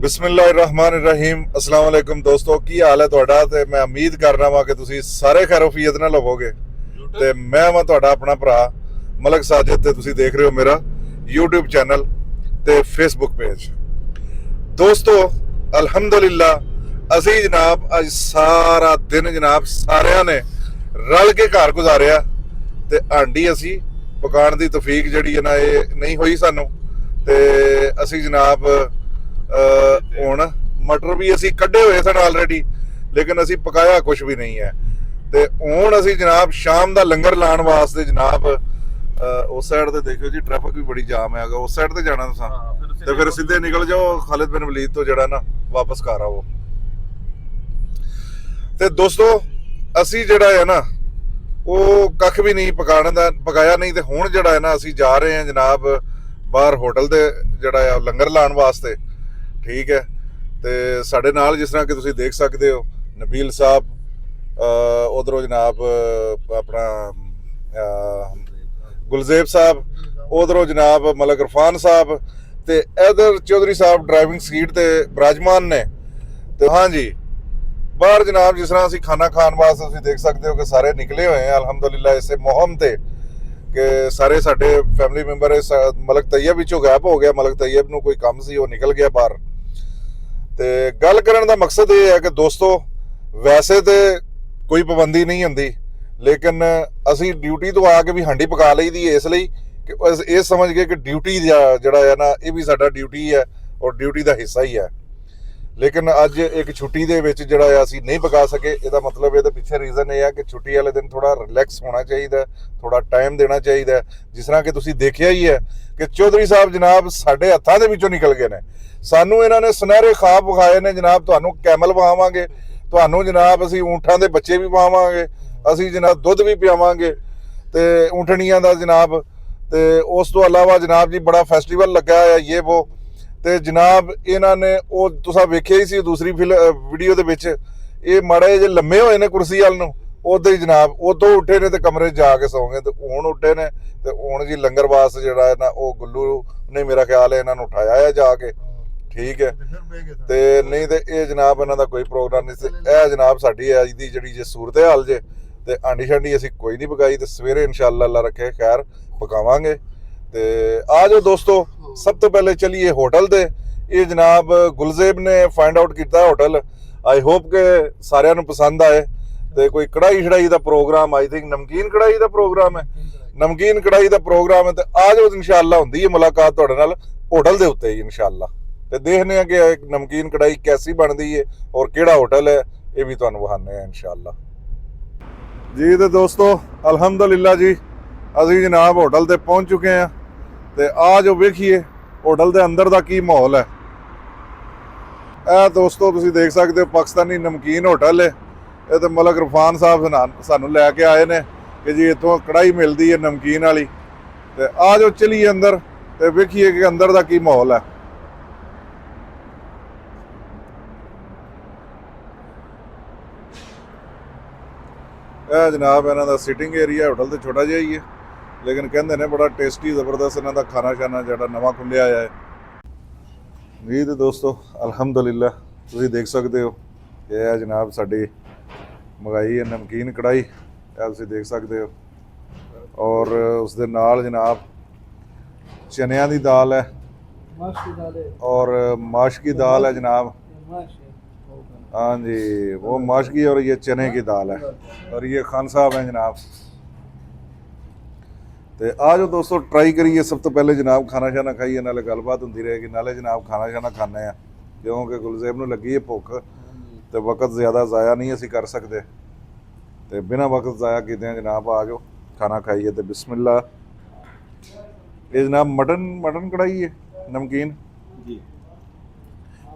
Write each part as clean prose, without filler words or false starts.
ਬਿਸਮਿਲ੍ਲਾਹਿਰਰਹਿਮਾਨਿਰਰਹੀਮ। अस्सलाम वालेकुम दोस्तों, की हाल है ਤੁਹਾਡਾ? ਤੇ ਮੈਂ ਉਮੀਦ ਕਰਨਾ ਵਾ ਕਿ ਤੁਸੀਂ ਸਾਰੇ ਖੈਰੋਫੀਅਤ ਨਾਲ ਹੋਵੋਗੇ। ਤੇ ਮੈਂ ਵਾਂ ਤੁਹਾਡਾ ਆਪਣਾ ਭਰਾ ਮਲਕ ਸਾਜਿਦ ਤੇ ਤੁਸੀਂ ਦੇਖ ਰਹੇ ਹੋ ਮੇਰਾ YouTube ਚੈਨਲ ਤੇ Facebook ਪੇਜ। ਦੋਸਤੋ ਅਲਹਮਦੁਲਿਲਾ ਅਸੀਂ ਜਨਾਬ ਅੱਜ ਸਾਰਾ ਦਿਨ ਜਨਾਬ ਸਾਰਿਆਂ ਨੇ ਰਲ ਕੇ ਘਰ ਗੁਜ਼ਾਰਿਆ ਤੇ ਆਂਡੀ ਅਸੀਂ ਪਕਾਉਣ ਦੀ ਤੌਫੀਕ ਜਿਹੜੀ ਹੈ ਨਾ ਇਹ ਨਹੀਂ ਹੋਈ ਸਾਨੂੰ। ਤੇ ਅਸੀਂ ਜਨਾਬ ਹੁਣ ਮਟਰ ਵੀ ਅਸੀਂ ਕੱਢੇ ਹੋਏ ਸਨ ਆਲਰੇਡੀ, ਲੇਕਿਨ ਅਸੀਂ ਪਕਾਇਆ ਕੁਝ ਵੀ ਨਹੀਂ ਹੈ। ਤੇ ਹੁਣ ਅਸੀਂ ਜਨਾਬ ਸ਼ਾਮ ਦਾ ਲੰਗਰ ਲਾਉਣ ਵਾਸਤੇ ਜਨਾਬ ਉਸ ਸਾਈਡ ਤੇ ਦੇਖਿਓ ਜੀ, ਟ੍ਰੈਫਿਕ ਵੀ ਬੜੀ ਜਾਮ ਹੈਗਾ। ਉਸ ਸਾਈਡ ਤੇ ਜਾਣਾ ਤੁਸੀਂ ਤੇ ਫਿਰ ਸਿੱਧੇ ਨਿਕਲ ਜਾਓ ਖਾਲਿਦ ਬਿਨ ਵਲੀਦ ਤੋਂ ਜਿਹੜਾ ਨਾ ਵਾਪਸ ਘਰ ਆਓ। ਤੇ ਦੋਸਤੋ ਅਸੀਂ ਜਿਹੜਾ ਹੈ ਨਾ ਉਹ ਕੱਖ ਵੀ ਨਹੀਂ ਪਕਾਇਆ ਨਹੀਂ। ਤੇ ਹੁਣ ਜਿਹੜਾ ਹੈ ਨਾ ਅਸੀਂ ਜਾ ਰਹੇ ਹਾਂ ਜਨਾਬ ਬਾਹਰ ਹੋਟਲ ਦੇ ਜਿਹੜਾ ਆ ਲੰਗਰ ਲਾਉਣ ਵਾਸਤੇ। ਠੀਕ ਹੈ, ਤੇ ਸਾਡੇ ਨਾਲ ਜਿਸ ਤਰ੍ਹਾਂ ਕਿ ਤੁਸੀਂ ਦੇਖ ਸਕਦੇ ਹੋ ਨਬੀਲ ਸਾਹਿਬ, ਉਧਰੋਂ ਜਨਾਬ ਆਪਣਾ ਗੁਲਜ਼ੇਬ ਸਾਹਿਬ, ਉਧਰੋਂ ਜਨਾਬ ਮਲਕ ਇਰਫਾਨ ਸਾਹਿਬ, ਤੇ ਇਧਰ ਚੌਧਰੀ ਸਾਹਿਬ ਡਰਾਈਵਿੰਗ ਸੀਟ ਤੇ ਬਿਰਾਜਮਾਨ ਨੇ। ਤੇ ਹਾਂਜੀ ਬਾਹਰ ਜਨਾਬ ਜਿਸ ਤਰ੍ਹਾਂ ਅਸੀਂ ਖਾਣਾ ਖਾਣ ਵਾਸਤੇ ਤੁਸੀਂ ਦੇਖ ਸਕਦੇ ਹੋ ਕਿ ਸਾਰੇ ਨਿਕਲੇ ਹੋਏ ਆ ਅਲਹਮਦੁਲਿਲਾ ਇਸੇ ਮੁਹਿੰਮ ਤੇ ਕਿ ਸਾਰੇ ਸਾਡੇ ਫੈਮਿਲੀ ਮੈਂਬਰ। ਮਲਕ ਤੈयब ਵਿੱਚੋਂ ਗਾਇਬ ਹੋ ਗਿਆ। ਮਲਕ ਤੈयब ਨੂੰ ਕੋਈ ਕੰਮ ਸੀ, ਉਹ ਨਿਕਲ ਗਿਆ ਬਾਹਰ। ਤੇ ਗੱਲ ਕਰਨ ਦਾ ਮਕਸਦ ਇਹ ਹੈ ਕਿ ਦੋਸਤੋ ਵੈਸੇ ਤੇ ਕੋਈ ਪਾਬੰਦੀ ਨਹੀਂ ਹੁੰਦੀ, ਲੇਕਿਨ ਅਸੀਂ ਡਿਊਟੀ ਤੋਂ ਆ ਕੇ ਵੀ ਹਾਂਡੀ ਪਕਾ ਲਈਦੀ ਹੈ ਇਸ ਲਈ ਕਿ ਇਹ ਸਮਝ ਗਏ ਕਿ ਡਿਊਟੀ ਜਿਹੜਾ ਹੈ ਨਾ ਇਹ ਵੀ ਸਾਡਾ ਡਿਊਟੀ ਹੈ ਔਰ ਡਿਊਟੀ ਦਾ ਹਿੱਸਾ ਹੀ ਹੈ। ਲੇਕਿਨ ਅੱਜ ਇੱਕ ਛੁੱਟੀ ਦੇ ਵਿੱਚ ਜਿਹੜਾ ਅਸੀਂ ਨਹੀਂ ਪਕਾ ਸਕੇ। ਇਹਦਾ ਮਤਲਬ ਇਹਦੇ ਪਿੱਛੇ ਰੀਜ਼ਨ ਇਹ ਹੈ ਕਿ ਛੁੱਟੀ ਵਾਲੇ ਦਿਨ ਥੋੜਾ ਰਿਲੈਕਸ ਹੋਣਾ ਚਾਹੀਦਾ, ਥੋੜਾ ਟਾਈਮ ਦੇਣਾ ਚਾਹੀਦਾ। ਜਿਸ ਤਰ੍ਹਾਂ ਕਿ ਤੁਸੀਂ ਦੇਖਿਆ ਹੀ ਹੈ ਕਿ ਚੌਧਰੀ ਸਾਹਿਬ ਜਨਾਬ ਸਾਡੇ ਹੱਥਾਂ ਦੇ ਵਿੱਚੋਂ ਨਿਕਲ ਗਏ ਨੇ। ਸਾਨੂੰ ਇਹਨਾਂ ਨੇ ਸੁਨਹਿਰੇ ਖਾਬ ਵਿਖਾਏ ਨੇ ਜਨਾਬ। ਤੁਹਾਨੂੰ ਕੈਮਲ ਵਿਖਾਵਾਂਗੇ, ਤੁਹਾਨੂੰ ਜਨਾਬ ਅਸੀਂ ਊਂਠਾਂ ਦੇ ਬੱਚੇ ਵੀ ਪਾਵਾਂਗੇ, ਅਸੀਂ ਜਨਾਬ ਦੁੱਧ ਵੀ ਪਿਆਵਾਂਗੇ ਤੇ ਊਂਠਣੀਆਂ ਦਾ ਜਨਾਬ। ਤੇ ਉਸ ਤੋਂ ਇਲਾਵਾ ਜਨਾਬ ਜੀ ਬੜਾ ਫੈਸਟੀਵਲ ਲੱਗਾ ਹੋਇਆ ਇਹ ਵੋ। ਤੇ ਜਨਾਬ ਇਹਨਾਂ ਨੇ ਉਹ ਤੁਸੀਂ ਵੇਖਿਆ ਹੀ ਸੀ ਦੂਸਰੀ ਵੀਡੀਓ ਦੇ ਵਿੱਚ, ਇਹ ਮਾੜੇ ਜਿਹੇ ਲੰਮੇ ਹੋਏ ਨੇ ਕੁਰਸੀ ਵੱਲ ਨੂੰ, ਉਦੋਂ ਹੀ ਜਨਾਬ ਉਦੋਂ ਉੱਠੇ ਨੇ ਤੇ ਕਮਰੇ 'ਚ ਜਾ ਕੇ ਸੌਂ ਗਏ। ਤੇ ਹੁਣ ਉੱਠੇ ਨੇ ਤੇ ਹੁਣ ਜੀ ਲੰਗਰ ਵਾਸਤੇ ਜਿਹੜਾ ਹੈ ਨਾ ਉਹ ਗੁੱਲੂ ਨੇ ਮੇਰਾ ਖਿਆਲ ਹੈ ਇਹਨਾਂ ਨੂੰ ਉਠਾਇਆ ਹੈ ਜਾ ਕੇ। ਠੀਕ ਹੈ, ਤੇ ਨਹੀਂ ਤੇ ਇਹ ਜਨਾਬ ਇਹਨਾਂ ਦਾ ਕੋਈ ਪ੍ਰੋਗਰਾਮ ਨਹੀਂ ਸੀ। ਇਹ ਜਨਾਬ ਸਾਡੀ ਅੱਜ ਦੀ ਜਿਹੜੀ ਜੇ ਸੂਰਤ ਹਾਲ ਜੇ। ਤੇ ਆਂਡੀ ਸ਼ਾਂਡੀ ਅਸੀਂ ਕੋਈ ਨਹੀਂ ਪਕਾਈ ਤੇ ਸਵੇਰੇ ਇਨਸ਼ਾਅੱਲਾ ਅੱਲਾ ਰੱਖੇ ਖੈਰ ਪਕਾਵਾਂਗੇ। ਤੇ ਆ ਜਾਓ ਦੋਸਤੋ, ਸਭ ਤੋਂ ਪਹਿਲੇ ਚਲੀਏ ਹੋਟਲ ਤੇ। ਇਹ ਜਨਾਬ ਗੁਲਜ਼ੇਬ ਨੇ ਫਾइंड आउट ਕੀਤਾ ਹੋਟਲ। ਆਈ ਹੋਪ ਕਿ ਸਾਰਿਆਂ ਨੂੰ ਪਸੰਦ ਆਏ। ਤੇ ਕੋਈ ਕੜਾਈ ਛੜਾਈ ਦਾ ਪ੍ਰੋਗਰਾਮ, ਆਈ ਥਿੰਕ ਨਮਕੀਨ ਕੜਾਈ ਦਾ ਪ੍ਰੋਗਰਾਮ ਹੈ, ਨਮਕੀਨ ਕੜਾਈ ਦਾ ਪ੍ਰੋਗਰਾਮ ਹੈ। ਤੇ ਆ ਜਾਓ ਇਨਸ਼ਾਅੱਲਾ ਹੁੰਦੀ ਹੈ ਮੁਲਾਕਾਤ ਤੁਹਾਡੇ ਨਾਲ ਹੋਟਲ ਦੇ ਉੱਤੇ ਹੀ ਇਨਸ਼ਾਅੱਲਾ। ਤੇ ਦੇਖਦੇ ਹਾਂ ਕਿ ਨਮਕੀਨ ਕੜਾਈ ਕੈਸੀ ਬਣਦੀ ਹੈ ਔਰ ਕਿਹੜਾ ਹੋਟਲ ਹੈ, ਇਹ ਵੀ ਤੁਹਾਨੂੰ ਵਿਖਾਉਂਦੇ ਹਾਂ ਇਨਸ਼ਾਅੱਲਾ ਜੀ। ਤੇ ਦੋਸਤੋ ਅਲਹਮਦੁਲਿਲਾ ਜੀ ਅਸੀਂ ਜਨਾਬ ਹੋਟਲ ਤੇ ਪਹੁੰਚ ਚੁੱਕੇ ਹਾਂ। ਤੇ ਆ ਜੋ ਵੇਖੀਏ ਹੋਟਲ ਦੇ ਅੰਦਰ ਦਾ ਕੀ ਮਾਹੌਲ ਹੈ। ਇਹ ਦੋਸਤੋ ਤੁਸੀਂ ਦੇਖ ਸਕਦੇ ਹੋ ਪਾਕਿਸਤਾਨੀ ਨਮਕੀਨ ਹੋਟਲ ਹੈ। ਇਹ ਤੇ ਮਲਕ ਇਰਫਾਨ ਸਾਹਿਬ ਸਾਨੂੰ ਲੈ ਕੇ ਆਏ ਨੇ ਕਿ ਜੀ ਇੱਥੋਂ ਕੜਾਈ ਮਿਲਦੀ ਹੈ ਨਮਕੀਨ ਵਾਲੀ। ਤੇ ਆ ਜੋ ਚਲੀਏ ਅੰਦਰ ਤੇ ਵੇਖੀਏ ਕਿ ਅੰਦਰ ਦਾ ਕੀ ਮਾਹੌਲ ਹੈ। ਇਹ ਜਨਾਬ ਇਹਨਾਂ ਦਾ ਸਿਟਿੰਗ ਏਰੀਆ ਹੋਟਲ ਤੇ ਛੋਟਾ ਜਿਹਾ ਹੀ ਹੈ, ਲੇਕਿਨ ਕਹਿੰਦੇ ਨੇ ਬੜਾ ਟੇਸਟੀ ਜ਼ਬਰਦਸਤ ਇਹਨਾਂ ਦਾ ਖਾਣਾ ਸ਼ਾਨਾ ਜਿਹੜਾ ਨਵਾਂ ਖੁੱਲਿਆ ਹੈ ਜੀ। ਤੇ ਦੋਸਤੋ ਅਲਹਮਦੁਲਿਲਾ ਤੁਸੀਂ ਦੇਖ ਸਕਦੇ ਹੋ ਕਿ ਇਹ ਜਨਾਬ ਸਾਡੀ ਮੰਗਾਈ ਹੈ ਨਮਕੀਨ ਕੜਾਈ, ਇਹ ਤੁਸੀਂ ਦੇਖ ਸਕਦੇ ਹੋ। ਔਰ ਉਸ ਦੇ ਨਾਲ ਜਨਾਬ ਚਨਿਆਂ ਦੀ ਦਾਲ ਹੈ और माश की दाल है जनाब। हाँ जी वो माश की और ये चने की दाल है और ये खान साहब हैं जनाब। तो आ जाओ दोस्तों ट्राई करिए। सब तो पहले जनाब खाना शाना खाइए, नाले गलबात होती रहेगी, नाले जनाब खाना शाना खाने हैं क्योंकि गुलजेब नूं लगी है भुख। तो वक्त ज़्यादा ज़ाया नहीं असी कर सकते, तो बिना वक्त ज़ाया किए जनाब आ जाओ खाना खाइए। तो बिस्मिल्ला ये जनाब मटन कढ़ाई है नमकीन जी,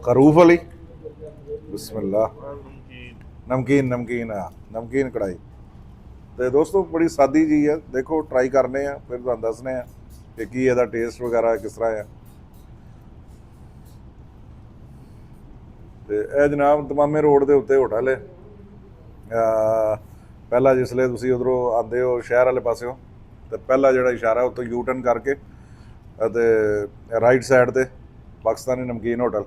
खरूफ वाली। बिस्मिल्लाह नमकीन हाँ नमकीन कढ़ाई। तो दोस्तों बड़ी सादी जी है, देखो ट्राई करने हैं फिर तुहानूं दसने हैं कि की इहदा टेस्ट वगैरह किस तरह है। तो यह जनाब तमामे रोड के उत्ते होटल है। पहला जिसले तुसीं उधरों आते हो शहर वाले पासों तो पहला जिहड़ा इशारा उत्तों यू टर्न करके राइट साइड ते पाकिस्तानी नमकीन होटल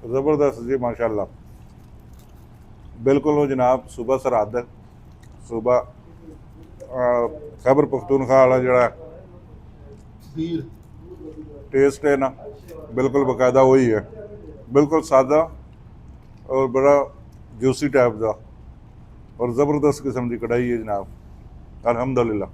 ज़बरदस्त जी माशाल्लाह। बिल्कुल वो जनाब सूबा सरहद सूबा खैबर पख्तूनख्वा वाला जड़ा टेस्ट है ना, बिल्कुल बकायदा वही है, बिल्कुल सादा और बड़ा जूसी टाइप का और ज़बरदस्त किस्म की कढ़ाई है जनाब, अल्हम्दुलिल्लाह।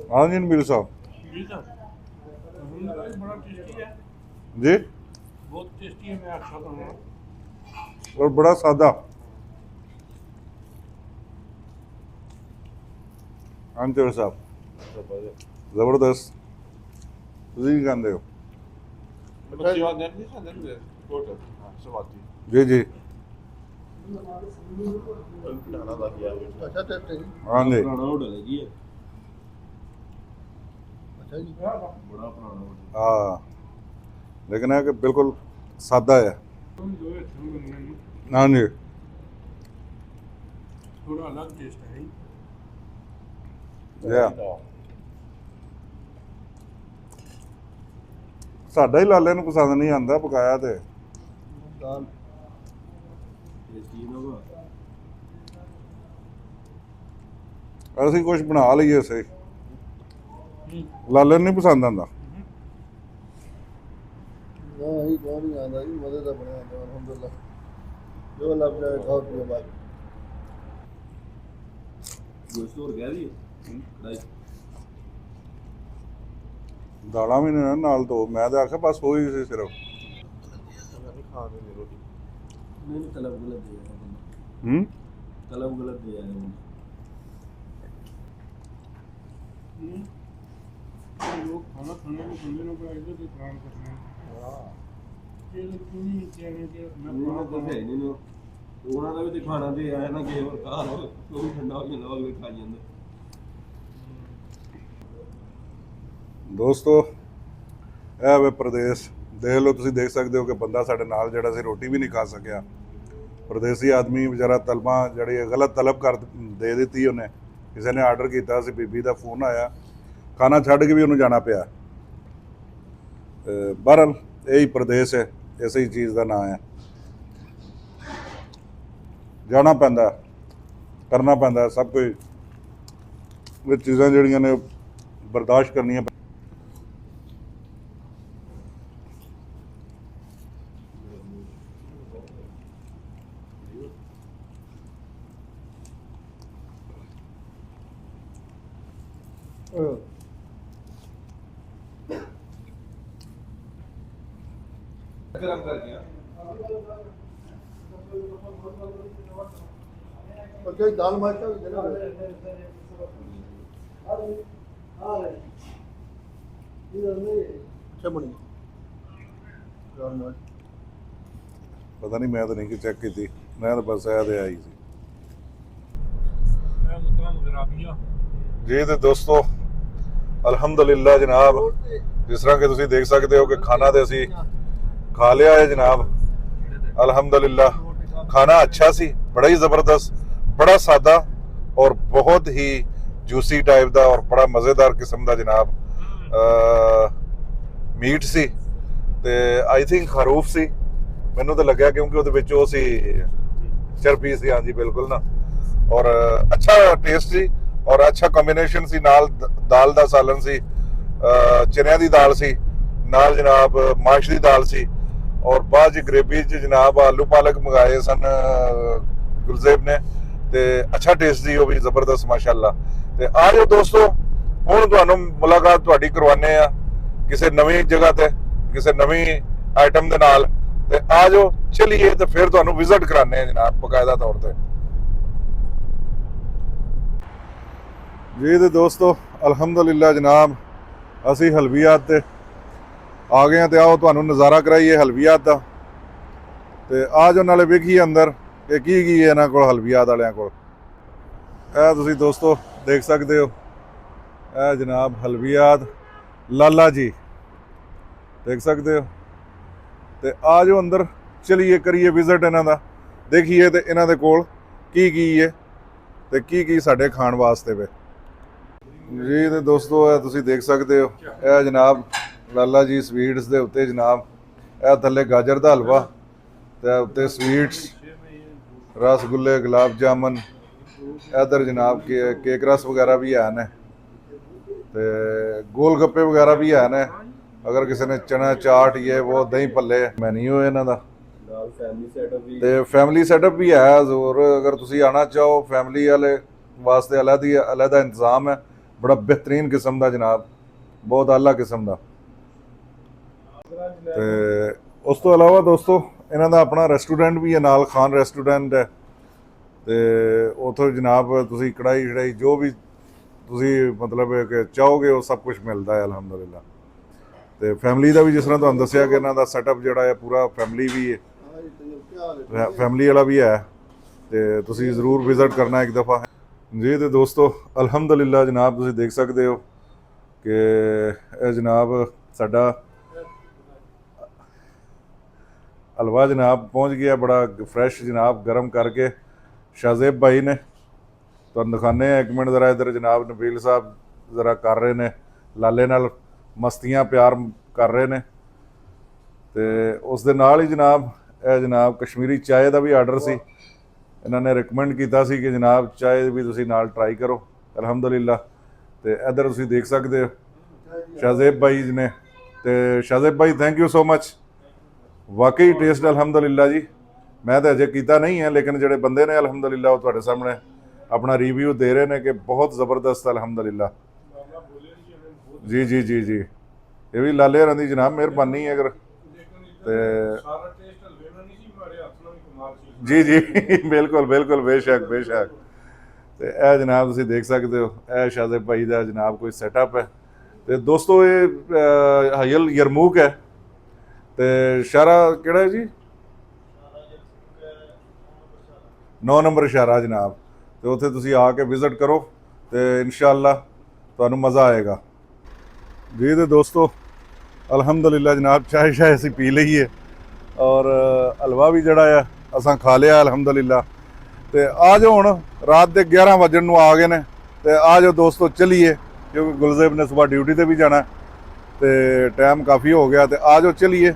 हाँ जी नबील साहब जी सर, बड़ा टेस्टी है, जी, बहुत टेस्टी है। मैं अच्छा कहूँगा। और बड़ा सादा। हाँ जी साहब ज़बरदस्त। ਤੁਸੀਂ ਕੀ ਕਹਿੰਦੇ ਹੋ? ਬੱਚੇ ਆ ਜਾਂਦੇ ਨਹੀਂ ਖਾਂਦੇ ਹੁੰਦੇ ਕੋਟ ਹਾਂ ਸਵਾਦੀ ਜੀ ਜੀ ਬਣਾਣਾ ਦਾ ਗਿਆ ਅੱਛਾ ਤੇ हाँ जी ਪੁਰਾਣਾ ਹੋਟਲ ਹੈ ਜੀ ਅੱਛਾ ਜੀ ਬੜਾ ਪੁਰਾਣਾ ਹੋਟਲ हाँ, लेकिन है कि बिल्कुल सादा है। हाँ जी थोड़ा अलग टेस्ट है या ਸਾਡਾ ਹੀ ਲਾਲੇ ਨੂੰ ਪਸੰਦ ਨਹੀਂ ਆਂਦਾ ਪਕਾਇਆ ਤੇ दाल टेस्टी ना वो ਅਸੀਂ ਕੁਝ ਬਣਾ ਲਈਏ ਸਹੀ, ਲਾਲੇ ਨੂੰ ਨਹੀਂ ਪਸੰਦ ਆਂਦਾ। ਨਾ ਹੀ ਕੋਈ ਨਹੀਂ ਆਉਂਦਾ ਜੀ, ਮਜ਼ੇ ਦਾ ਬਣਿਆ ਹੁੰਦਾ ਅਲਹਮਦੁਲਿਲਾ, ਜੋ ਲੱਭ ਜਾਏ ਖਾਓ ਪੀਓ ਬਾਅਦ दोस्तों और गया भी कढ़ाई ਦਾਲਾਂ ਵੀ ਨੇ ਨਾਲ ਦੋ, ਮੈਂ ਤਾਂ ਆਖਿਆ ਬਸ ਉਹੀ ਸੀ ਸਿਰਫ। खा के रोटी नहीं तलब गलत दिया ਹੂੰ तलब गलत दिया है लोग खाना खाने को बंदे लोग ऐसे तो काम करते हैं ਹਾਂ ये लोग क्यों नहीं कहने के ਉਹਨਾਂ ਦਾ ਹੈ ਨਹੀਂ ਨੂੰ ਉਹਨਾਂ ਦਾ ਵੀ ਤੇ ਖਾਣਾ ਤੇ ਆਇਆ ਨਾ ਕਿਸੇ ਹੋਰ ਘਰ ਉਹ ਵੀ ਠੰਡਾ ਹੋ ਜਾਂਦਾ ਉਹ ਖਾ ਜਾਂਦਾ ਦੋਸਤੋ ਇਹ ਵੇ ਪ੍ਰਦੇਸ਼ ਦੇਖ ਲਓ, ਤੁਸੀਂ ਦੇਖ ਸਕਦੇ ਹੋ ਕਿ ਬੰਦਾ ਸਾਡੇ ਨਾਲ ਜਿਹੜਾ ਸੀ ਰੋਟੀ ਵੀ ਨਹੀਂ ਖਾ ਸਕਿਆ। ਪ੍ਰਦੇਸੀ ਆਦਮੀ ਵਿਚਾਰਾ ਤਲਬਾਂ ਜਿਹੜੀ ਗਲਤ ਤਲਬ ਕਰ ਦੇ ਦਿੱਤੀ ਉਹਨੇ, ਕਿਸੇ ਨੇ ਆਰਡਰ ਕੀਤਾ ਸੀ, ਬੀਬੀ ਦਾ ਫੋਨ ਆਇਆ, ਖਾਣਾ ਛੱਡ ਕੇ ਵੀ ਉਹਨੂੰ ਜਾਣਾ ਪਿਆ। ਬਹਰਹਾਲ ਇਹੀ ਪ੍ਰਦੇਸ਼ ਹੈ, ਇਸੇ ਹੀ ਚੀਜ਼ ਦਾ ਨਾਂ ਹੈ, ਜਾਣਾ ਪੈਂਦਾ, ਕਰਨਾ ਪੈਂਦਾ ਸਭ ਕੁਝ, ਇਹ ਚੀਜ਼ਾਂ ਜਿਹੜੀਆਂ ਨੇ ਬਰਦਾਸ਼ਤ ਕਰਨੀਆਂ। ਗਰਮ ਕਰ ਗਿਆ और कोई दाल मार्चा भी देना अच्छा बनी दाल मार्च ਪਤਾ ਨਹੀਂ, ਮੈਂ ਤਾਂ ਨਹੀਂ ਕਿ ਚੈੱਕ ਕੀਤੀ, ਮੈਂ ਤਾਂ ਬਸ ਇਹ ਤੇ ਆਈ ਸੀ। मैं मुतम गराबिया ਜੀ ਤੇ ਦੋਸਤੋ ਅਲਹਮਦੁਲਿਲਾ ਜਨਾਬ, ਜਿਸ ਤਰ੍ਹਾਂ ਕਿ ਤੁਸੀਂ ਦੇਖ ਸਕਦੇ ਹੋ ਕਿ ਖਾਣਾ ਤੇ ਅਸੀਂ ਖਾ ਲਿਆ ਹੈ ਜਨਾਬ, ਅਲਹਮਦੁਲਿਲਾ। ਖਾਣਾ ਅੱਛਾ ਸੀ, ਬੜਾ ਹੀ ਜ਼ਬਰਦਸਤ, ਬੜਾ ਸਾਦਾ ਔਰ ਬਹੁਤ ਹੀ ਜੂਸੀ ਟਾਈਪ ਦਾ ਔਰ ਬੜਾ ਮਜ਼ੇਦਾਰ ਕਿਸਮ ਦਾ ਜਨਾਬ ਮੀਟ ਸੀ ਤੇ ਆਈ ਥਿੰਕ ਖਰੂਫ ਸੀ, ਮੈਨੂੰ ਤਾਂ ਲੱਗਿਆ ਕਿਉਂਕਿ ਉਹਦੇ ਵਿੱਚ ਉਹ ਸੀ ਚਰਬੀ ਸੀ। ਹਾਂਜੀ ਬਿਲਕੁਲ ਨਾ, ਔਰ ਅੱਛਾ ਟੇਸਟ ਸੀ ਔਰ ਅੱਛਾ ਕੰਬੀਨੇਸ਼ਨ ਸੀ, ਨਾਲ ਦਾਲ ਦਾ ਸਾਲਨ ਸੀ, ਚਨਿਆਂ ਦੀ ਦਾਲ ਸੀ, ਨਾਲ ਜਨਾਬ ਮਾਸ਼ ਦੀ ਦਾਲ ਸੀ ਔਰ ਬਾਅਦ ਚ ਗਰੇਵੀ ਚ ਜਨਾਬ ਆਲੂ ਪਾਲਕ ਮੰਗਾਏ ਸਨ ਗੁਲਜ਼ੇਬ ਨੇ ਤੇ ਅੱਛਾ ਟੇਸਟ ਸੀ ਉਹ ਵੀ ਜ਼ਬਰਦਸਤ ਮਾਸ਼ਾਅੱਲਾ। ਤੇ ਆ ਜਾਓ ਦੋਸਤੋ, ਹੁਣ ਤੁਹਾਨੂੰ ਮੁਲਾਕਾਤ ਤੁਹਾਡੀ ਕਰਵਾਉਂਦੇ ਆ ਕਿਸੇ ਨਵੀਂ ਜਗ੍ਹਾ ਤੇ, ਕਿਸੇ ਨਵੀਂ ਆਈਟਮ ਦੇ ਨਾਲ, ਤੇ ਆ ਜਾਓ ਚਲੀਏ ਤੇ ਫਿਰ ਤੁਹਾਨੂੰ ਵਿਜ਼ਿਟ ਕਰਾਉਂਦੇ ਆ ਜਨਾਬ ਬਕਾਇਦਾ ਤੌਰ ਤੇ। ਜੀ ਤੇ ਦੋਸਤੋ ਅਲਹਮਦੁਲਿਲਾ ਜਨਾਬ ਅਸੀਂ ਹਲਵੀਆਤ ਤੇ ਆ ਗਏ ਹਾਂ ਤੇ ਆਓ ਤੁਹਾਨੂੰ ਨਜ਼ਾਰਾ ਕਰਾਈਏ ਹਲਵੀਆਤ ਦਾ। ਤੇ ਆ ਜੋ ਨਾਲੇ ਵੇਖੀਏ ਅੰਦਰ ਕਿ ਕੀ ਹੈ ਇਹਨਾਂ ਕੋਲ ਹਲਵੀਆਤ ਵਾਲਿਆਂ ਕੋਲ। ਇਹ ਤੁਸੀਂ ਦੋਸਤੋ ਦੇਖ ਸਕਦੇ ਹੋ, ਇਹ ਜਨਾਬ ਹਲਵੀਆਤ ਲਾਲਾ ਜੀ ਦੇਖ ਸਕਦੇ ਹੋ। ਤੇ ਆ ਜੋ ਅੰਦਰ ਚਲੀਏ ਕਰੀਏ ਵਿਜ਼ਿਟ ਇਹਨਾਂ ਦਾ, ਦੇਖੀਏ ਤੇ ਇਹਨਾਂ ਦੇ ਕੋਲ ਕੀ ਹੈ ਤੇ ਕੀ ਸਾਡੇ ਖਾਣ ਵਾਸਤੇ ਵੇ ਜੀ। ਤੇ ਦੋਸਤੋ ਇਹ ਤੁਸੀਂ ਦੇਖ ਸਕਦੇ ਹੋ, ਇਹ ਜਨਾਬ ਲਾਲਾ ਜੀ ਸਵੀਟਸ ਦੇ ਉੱਤੇ ਜਨਾਬ ਇਹ ਥੱਲੇ ਗਾਜਰ ਦਾ ਹਲਵਾ ਤੇ ਉੱਤੇ ਸਵੀਟਸ, ਰਸਗੁੱਲੇ, ਗੁਲਾਬ ਜਾਮਨ, ਇਧਰ ਜਨਾਬ ਕੇਕ ਰਸ ਵਗੈਰਾ ਵੀ ਹੈ ਨੇ ਤੇ ਗੋਲ ਗੱਪੇ ਵਗੈਰਾ ਵੀ ਹੈ ਨੇ। ਅਗਰ ਕਿਸੇ ਨੇ ਚਨਾ ਚਾਟ ਇਹ ਉਹ ਦਹੀਂ ਭੱਲੇ ਮੈਨੂ ਇਹਨਾਂ ਦਾ ਨਾਲ ਫੈਮਿਲੀ ਸੈਟਅਪ ਵੀ ਤੇ ਫੈਮਿਲੀ ਸੈਟਅਪ ਵੀ ਹੈ ਜ਼ਰੂਰ। ਅਗਰ ਤੁਸੀਂ ਆਣਾ ਚਾਹੋ ਫੈਮਿਲੀ ਵਾਲੇ ਵਾਸਤੇ ਅਲੱਗਾ ਇੰਤਜ਼ਾਮ ਹੈ, ਬੜਾ ਬਿਹਤਰੀਨ ਕਿਸਮ ਦਾ ਜਨਾਬ, ਬਹੁਤ ਆਲਾ ਕਿਸਮ ਦਾ। ਤੇ ਉਸ ਤੋਂ ਇਲਾਵਾ ਦੋਸਤੋ ਇਹਨਾਂ ਦਾ ਆਪਣਾ ਰੈਸਟੋਰੈਂਟ ਵੀ ਹੈ ਨਾਲ, ਖਾਨ ਰੈਸਟੋਰੈਂਟ ਹੈ ਤੇ ਉੱਥੋਂ ਜਨਾਬ ਤੁਸੀਂ ਕੜਾਈ ਜੋ ਵੀ ਤੁਸੀਂ ਮਤਲਬ ਕਿ ਚਾਹੋਗੇ ਉਹ ਸਭ ਕੁਝ ਮਿਲਦਾ ਹੈ ਅਲਹਮਦੁਲਿਲਾ। ਤੇ ਫੈਮਿਲੀ ਦਾ ਵੀ ਜਿਸ ਤਰ੍ਹਾਂ ਤੁਹਾਨੂੰ ਦੱਸਿਆ ਕਿ ਇਹਨਾਂ ਦਾ ਸੈਟਅਪ ਜਿਹੜਾ ਹੈ ਪੂਰਾ ਫੈਮਿਲੀ ਵੀ ਹੈ, ਫੈਮਿਲੀ ਵਾਲਾ ਵੀ ਹੈ ਤੇ ਤੁਸੀਂ ਜ਼ਰੂਰ ਵਿਜ਼ਿਟ ਕਰਨਾ ਇੱਕ ਦਫਾ ਜੀ। ਤੇ ਦੋਸਤੋ ਅਲਹਮਦੁਲਿਲਾ ਜਨਾਬ ਤੁਸੀਂ ਦੇਖ ਸਕਦੇ ਹੋ ਕਿ ਇਹ ਜਨਾਬ ਸਾਡਾ ਹਲਵਾ ਜਨਾਬ ਪਹੁੰਚ ਗਿਆ, ਬੜਾ ਫਰੈਸ਼ ਜਨਾਬ, ਗਰਮ ਕਰਕੇ ਸ਼ਾਜ਼ੇਬ ਭਾਈ ਨੇ ਤੁਹਾਨੂੰ ਦਿਖਾਉਂਦੇ ਆ। ਇੱਕ ਮਿੰਟ ਜ਼ਰਾ ਇੱਧਰ ਜਨਾਬ ਨਬੀਲ ਸਾਹਿਬ ਜ਼ਰਾ ਕਰ ਰਹੇ ਨੇ ਲਾਲੇ ਨਾਲ ਮਸਤੀਆਂ ਪਿਆਰ ਕਰ ਰਹੇ ਨੇ। ਤੇ ਉਸ ਦੇ ਨਾਲ ਹੀ ਜਨਾਬ ਇਹ ਜਨਾਬ ਕਸ਼ਮੀਰੀ ਚਾਏ ਦਾ ਵੀ ਆਰਡਰ ਸੀ, ਇਹਨਾਂ ਨੇ ਰਿਕਮੈਂਡ ਕੀਤਾ ਸੀ ਕਿ ਜਨਾਬ ਚਾਏ ਵੀ ਤੁਸੀਂ ਨਾਲ ਟਰਾਈ ਕਰੋ ਅਲਹਮਦੁਲਿਲਾ। ਤੇ ਇੱਧਰ ਤੁਸੀਂ ਦੇਖ ਸਕਦੇ ਹੋ ਸ਼ਾਜ਼ੇਬ ਭਾਈ ਜੀ ਨੇ। ਤੇ ਸ਼ਾਜ਼ੇਬ ਭਾਈ ਥੈਂਕ ਯੂ ਸੋ ਮਚ, ਵਾਕਈ ਟੇਸਟ ਅਲਹਮਦੁਲਿਲਾ ਜੀ। ਮੈਂ ਤਾਂ ਅਜੇ ਕੀਤਾ ਨਹੀਂ ਹੈ ਲੇਕਿਨ ਜਿਹੜੇ ਬੰਦੇ ਨੇ ਅਲਹਮਦੁਲਿਲਾ ਉਹ ਤੁਹਾਡੇ ਸਾਹਮਣੇ ਆਪਣਾ ਰਿਵਿਊ ਦੇ ਰਹੇ ਨੇ ਕਿ ਬਹੁਤ ਜ਼ਬਰਦਸਤ ਅਲਹਮਦੁਲਿਲਾ ਜੀ ਜੀ ਜੀ ਜੀ। ਇਹ ਵੀ ਲਾਲੇ ਹਰਾਂ ਦੀ ਜਨਾਬ ਮਿਹਰਬਾਨੀ ਹੈ ਅਗਰ ਤੇ ਜੀ ਜੀ ਬਿਲਕੁਲ ਬਿਲਕੁਲ ਬੇਸ਼ੱਕ ਬੇਸ਼ੱਕ। ਤੇ ਇਹ ਜਨਾਬ ਤੁਸੀਂ ਦੇਖ ਸਕਦੇ ਹੋ ਇਹ ਸ਼ਾਜ਼ੇਬ ਭਾਈ ਦਾ ਜਨਾਬ ਕੋਈ ਸੈਟਅਪ ਹੈ। ਤੇ ਦੋਸਤੋ ਇਹ ਹਾਇਲ ਯਰਮੂਕ ਹੈ ਤੇ ਸ਼ਾਰਾ ਕਿਹੜਾ ਹੈ ਜੀ, 9 ਨੰਬਰ ਸ਼ਾਰਾ ਜਨਾਬ। ਤੇ ਉੱਥੇ ਤੁਸੀਂ ਆ ਕੇ ਵਿਜ਼ਿਟ ਕਰੋ ਤੇ ਇਨਸ਼ਾਅੱਲਾ ਤੁਹਾਨੂੰ ਮਜ਼ਾ ਆਏਗਾ ਜੀ। ਤੇ ਦੋਸਤੋ ਅਲਹਮਦੁਲਿਲਾ ਜਨਾਬ ਚਾਹ ਸ਼ਾਇ ਅਸੀਂ ਪੀ ਲਈ ਹੈ ਔਰ ਹਲਵਾ ਵੀ ਜਿਹੜਾ ਆ ਅਸਾਂ ਖਾ ਲਿਆ ਅਲਹਮਦੁਲਿਲਾ। ਤੇ ਆ ਜਾਓ ਹੁਣ ਰਾਤ ਦੇ 11 ਵਜਣ ਨੂੰ ਆ ਗਏ ਨੇ ਤੇ ਆ ਜਾਓ ਦੋਸਤੋ ਚਲੀਏ, ਕਿਉਂਕਿ ਗੁਲਜ਼ੇਬ ਨੇ ਸਵੇਰ ਡਿਊਟੀ ਤੇ ਵੀ ਜਾਣਾ ਤੇ ਟਾਈਮ ਕਾਫੀ ਹੋ ਗਿਆ। ਤੇ ਆ ਜਾਓ ਚਲੀਏ।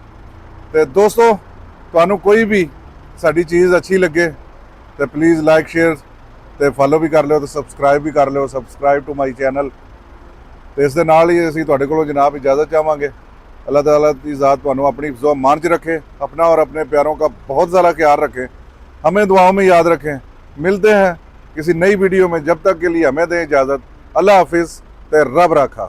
ਤੇ ਦੋਸਤੋ ਤੁਹਾਨੂੰ ਕੋਈ ਵੀ ਸਾਡੀ ਚੀਜ਼ ਅੱਛੀ ਲੱਗੇ ਤੇ ਪਲੀਜ਼ ਲਾਈਕ ਸ਼ੇਅਰ ਤੇ ਫੋਲੋ ਵੀ ਕਰ ਲਿਓ ਤੇ ਸਬਸਕ੍ਰਾਈਬ ਵੀ ਕਰ ਲਿਓ, ਸਬਸਕ੍ਰਾਈਬ ਟੂ ਮਾਈ ਚੈਨਲ। ਤੇ ਇਸ ਦੇ ਨਾਲ ਹੀ ਅਸੀਂ ਤੁਹਾਡੇ ਕੋਲੋਂ ਜਨਾਬ इजाज़त चाहेंगे। अल्लाह ताला की ज़ात ਤੁਹਾਨੂੰ अपनी हिफ्ज़ मान च रखे, अपना और अपने प्यारों का बहुत ज़्यादा ख्याल रखें, हमें दुआओं में याद रखें। मिलते हैं किसी नई वीडियो में, जब तक के लिए हमें दें इजाज़त। अल्लाह हाफिज़ ते रब रखा।